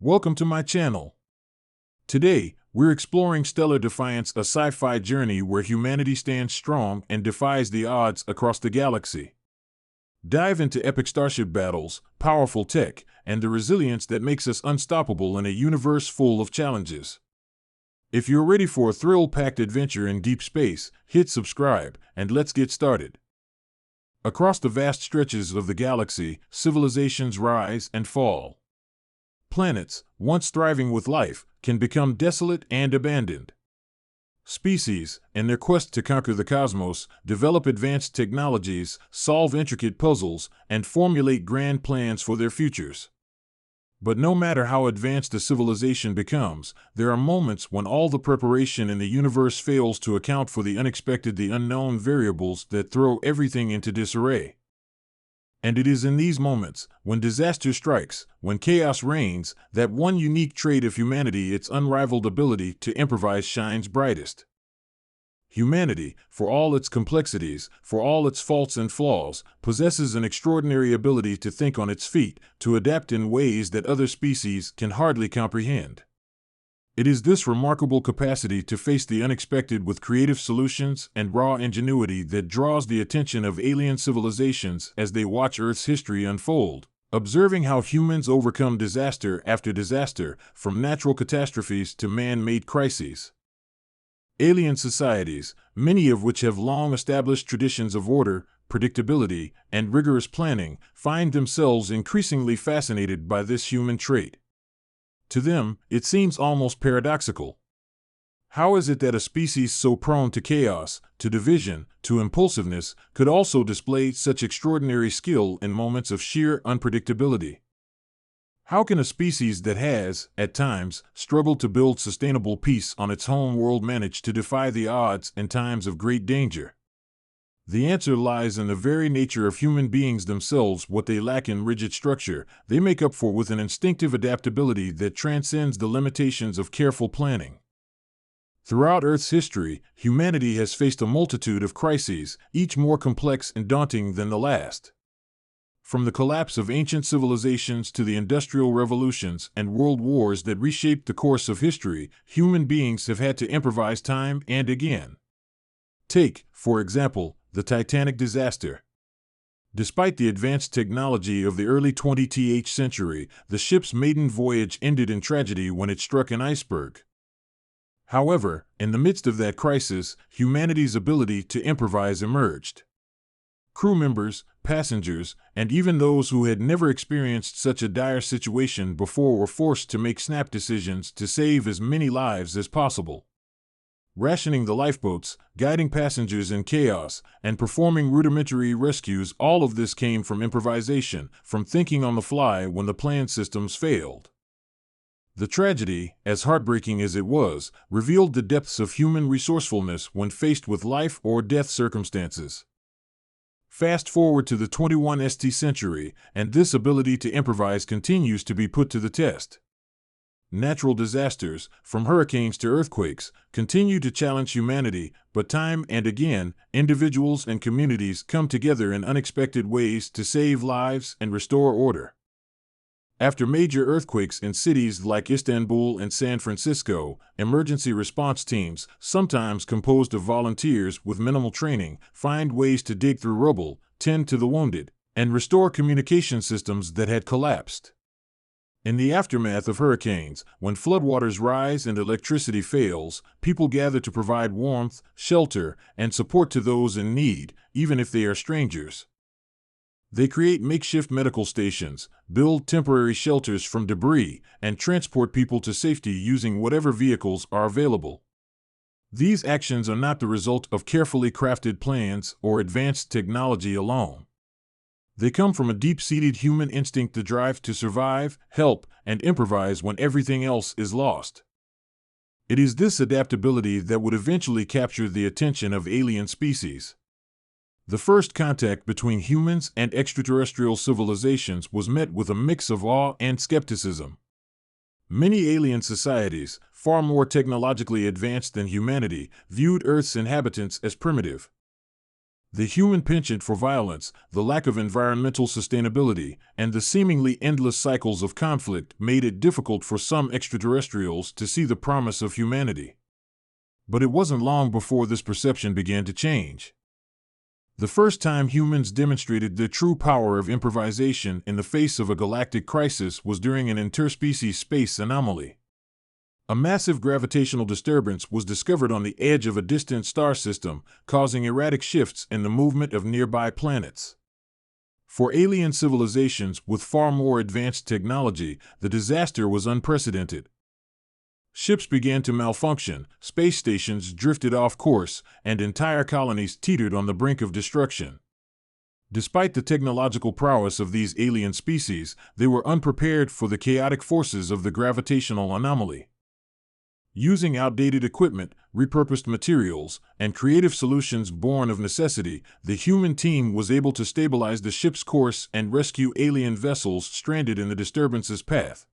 Welcome to my channel. Today, we're exploring Stellar Defiance, a sci-fi journey where humanity stands strong and defies the odds across the galaxy. Dive into epic starship battles, powerful tech, and the resilience that makes us unstoppable in a universe full of challenges. If you're ready for a thrill-packed adventure in deep space, hit subscribe, and let's get started. Across the vast stretches of the galaxy, civilizations rise and fall. Planets, once thriving with life, can become desolate and abandoned. Species, in their quest to conquer the cosmos, develop advanced technologies, solve intricate puzzles, and formulate grand plans for their futures. But no matter how advanced a civilization becomes, there are moments when all the preparation in the universe fails to account for the unexpected, the unknown variables that throw everything into disarray. And it is in these moments, when disaster strikes, when chaos reigns, that one unique trait of humanity, its unrivaled ability to improvise, shines brightest. Humanity, for all its complexities, for all its faults and flaws, possesses an extraordinary ability to think on its feet, to adapt in ways that other species can hardly comprehend. It is this remarkable capacity to face the unexpected with creative solutions and raw ingenuity that draws the attention of alien civilizations as they watch Earth's history unfold, observing how humans overcome disaster after disaster, from natural catastrophes to man-made crises. Alien societies, many of which have long established traditions of order, predictability, and rigorous planning, find themselves increasingly fascinated by this human trait. To them, it seems almost paradoxical. How is it that a species so prone to chaos, to division, to impulsiveness, could also display such extraordinary skill in moments of sheer unpredictability? How can a species that has, at times, struggled to build sustainable peace on its home world manage to defy the odds in times of great danger? The answer lies in the very nature of human beings themselves. What they lack in rigid structure, they make up for with an instinctive adaptability that transcends the limitations of careful planning. Throughout Earth's history, humanity has faced a multitude of crises, each more complex and daunting than the last. From the collapse of ancient civilizations to the industrial revolutions and world wars that reshaped the course of history, human beings have had to improvise time and again. Take, for example, the Titanic disaster. Despite the advanced technology of the early 20th century, the ship's maiden voyage ended in tragedy when it struck an iceberg. However, in the midst of that crisis, humanity's ability to improvise emerged. Crew members, passengers, and even those who had never experienced such a dire situation before were forced to make snap decisions to save as many lives as possible. Rationing the lifeboats, guiding passengers in chaos, and performing rudimentary rescues, all of this came from improvisation, from thinking on the fly when the planned systems failed. The tragedy, as heartbreaking as it was, revealed the depths of human resourcefulness when faced with life or death circumstances. Fast forward to the 21st century, and this ability to improvise continues to be put to the test. Natural disasters, from hurricanes to earthquakes, continue to challenge humanity, but time and again, individuals and communities come together in unexpected ways to save lives and restore order. After major earthquakes in cities like Istanbul and San Francisco, emergency response teams, sometimes composed of volunteers with minimal training, find ways to dig through rubble, tend to the wounded, and restore communication systems that had collapsed. In the aftermath of hurricanes, when floodwaters rise and electricity fails, people gather to provide warmth, shelter, and support to those in need, even if they are strangers. They create makeshift medical stations, build temporary shelters from debris, and transport people to safety using whatever vehicles are available. These actions are not the result of carefully crafted plans or advanced technology alone. They come from a deep-seated human instinct, the drive to survive, help, and improvise when everything else is lost. It is this adaptability that would eventually capture the attention of alien species. The first contact between humans and extraterrestrial civilizations was met with a mix of awe and skepticism. Many alien societies, far more technologically advanced than humanity, viewed Earth's inhabitants as primitive. The human penchant for violence, the lack of environmental sustainability, and the seemingly endless cycles of conflict made it difficult for some extraterrestrials to see the promise of humanity. But it wasn't long before this perception began to change. The first time humans demonstrated the true power of improvisation in the face of a galactic crisis was during an interspecies space anomaly. A massive gravitational disturbance was discovered on the edge of a distant star system, causing erratic shifts in the movement of nearby planets. For alien civilizations with far more advanced technology, the disaster was unprecedented. Ships began to malfunction, space stations drifted off course, and entire colonies teetered on the brink of destruction. Despite the technological prowess of these alien species, they were unprepared for the chaotic forces of the gravitational anomaly. Using outdated equipment, repurposed materials, and creative solutions born of necessity, the human team was able to stabilize the ship's course and rescue alien vessels stranded in the disturbance's path.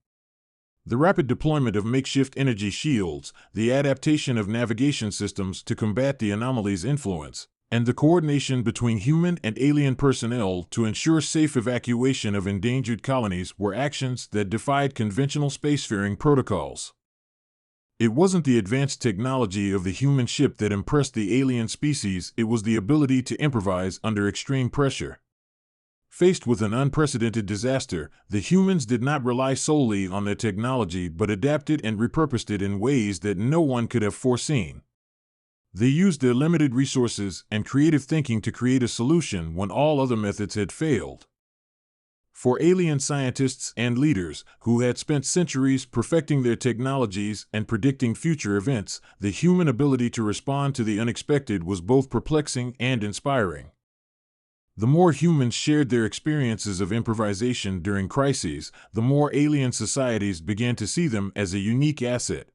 The rapid deployment of makeshift energy shields, the adaptation of navigation systems to combat the anomaly's influence, and the coordination between human and alien personnel to ensure safe evacuation of endangered colonies were actions that defied conventional spacefaring protocols. It wasn't the advanced technology of the human ship that impressed the alien species, it was the ability to improvise under extreme pressure. Faced with an unprecedented disaster, the humans did not rely solely on their technology but adapted and repurposed it in ways that no one could have foreseen. They used their limited resources and creative thinking to create a solution when all other methods had failed. For alien scientists and leaders who had spent centuries perfecting their technologies and predicting future events, the human ability to respond to the unexpected was both perplexing and inspiring. The more humans shared their experiences of improvisation during crises, the more alien societies began to see them as a unique asset.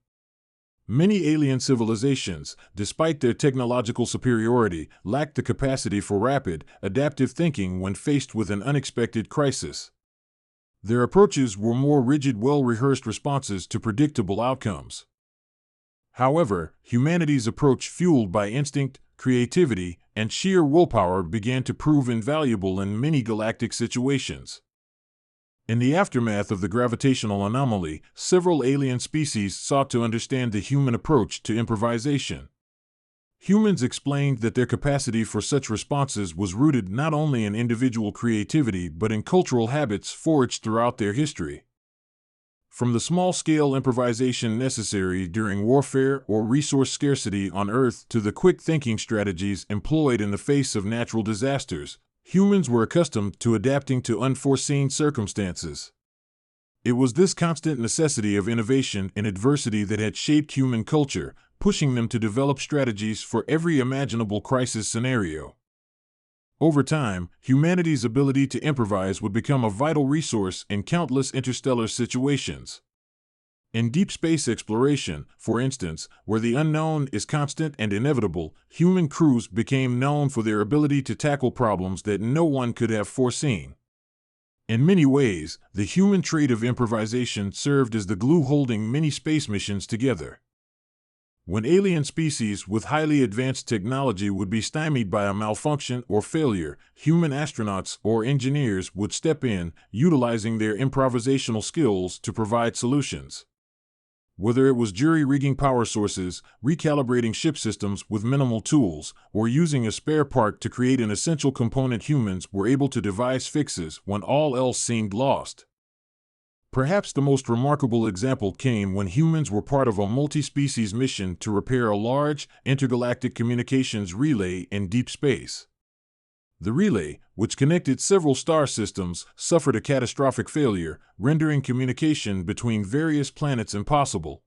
Many alien civilizations, despite their technological superiority, lacked the capacity for rapid, adaptive thinking when faced with an unexpected crisis. Their approaches were more rigid, well-rehearsed responses to predictable outcomes. However, humanity's approach, fueled by instinct, creativity, and sheer willpower, began to prove invaluable in many galactic situations. In the aftermath of the gravitational anomaly, several alien species sought to understand the human approach to improvisation. Humans explained that their capacity for such responses was rooted not only in individual creativity but in cultural habits forged throughout their history. From the small-scale improvisation necessary during warfare or resource scarcity on Earth to the quick-thinking strategies employed in the face of natural disasters, humans were accustomed to adapting to unforeseen circumstances. It was this constant necessity of innovation in adversity that had shaped human culture, pushing them to develop strategies for every imaginable crisis scenario. Over time, humanity's ability to improvise would become a vital resource in countless interstellar situations. In deep space exploration, for instance, where the unknown is constant and inevitable, human crews became known for their ability to tackle problems that no one could have foreseen. In many ways, the human trait of improvisation served as the glue holding many space missions together. When alien species with highly advanced technology would be stymied by a malfunction or failure, human astronauts or engineers would step in, utilizing their improvisational skills to provide solutions. Whether it was jury-rigging power sources, recalibrating ship systems with minimal tools, or using a spare part to create an essential component, humans were able to devise fixes when all else seemed lost. Perhaps the most remarkable example came when humans were part of a multi-species mission to repair a large, intergalactic communications relay in deep space. The relay, which connected several star systems, suffered a catastrophic failure, rendering communication between various planets impossible.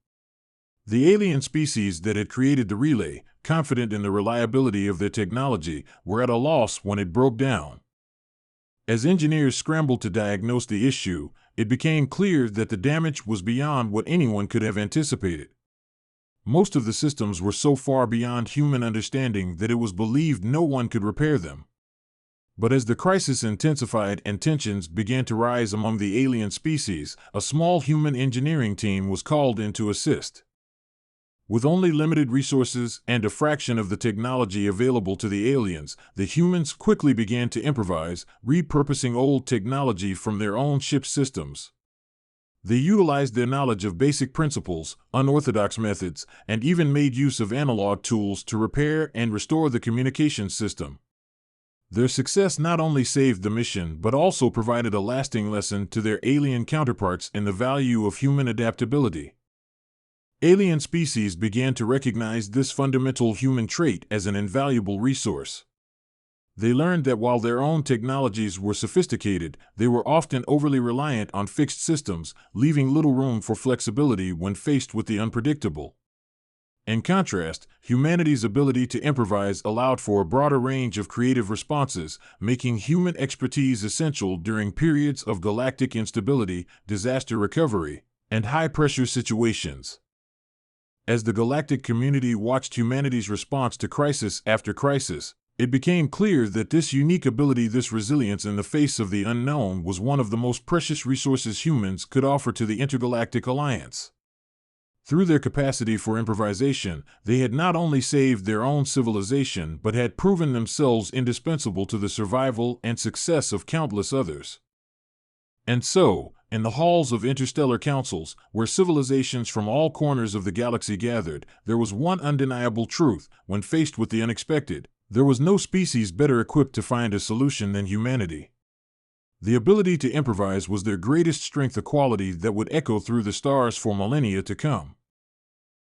The alien species that had created the relay, confident in the reliability of their technology, were at a loss when it broke down. As engineers scrambled to diagnose the issue, it became clear that the damage was beyond what anyone could have anticipated. Most of the systems were so far beyond human understanding that it was believed no one could repair them. But as the crisis intensified and tensions began to rise among the alien species, a small human engineering team was called in to assist. With only limited resources and a fraction of the technology available to the aliens, the humans quickly began to improvise, repurposing old technology from their own ship systems. They utilized their knowledge of basic principles, unorthodox methods, and even made use of analog tools to repair and restore the communication system. Their success not only saved the mission but also provided a lasting lesson to their alien counterparts in the value of human adaptability. Alien species began to recognize this fundamental human trait as an invaluable resource. They learned that while their own technologies were sophisticated, they were often overly reliant on fixed systems, leaving little room for flexibility when faced with the unpredictable. In contrast, humanity's ability to improvise allowed for a broader range of creative responses, making human expertise essential during periods of galactic instability, disaster recovery, and high-pressure situations. As the galactic community watched humanity's response to crisis after crisis, it became clear that this unique ability, this resilience in the face of the unknown, was one of the most precious resources humans could offer to the intergalactic alliance. Through their capacity for improvisation, they had not only saved their own civilization but had proven themselves indispensable to the survival and success of countless others. And so, in the halls of interstellar councils, where civilizations from all corners of the galaxy gathered, there was one undeniable truth: when faced with the unexpected, there was no species better equipped to find a solution than humanity. The ability to improvise was their greatest strength, a quality that would echo through the stars for millennia to come.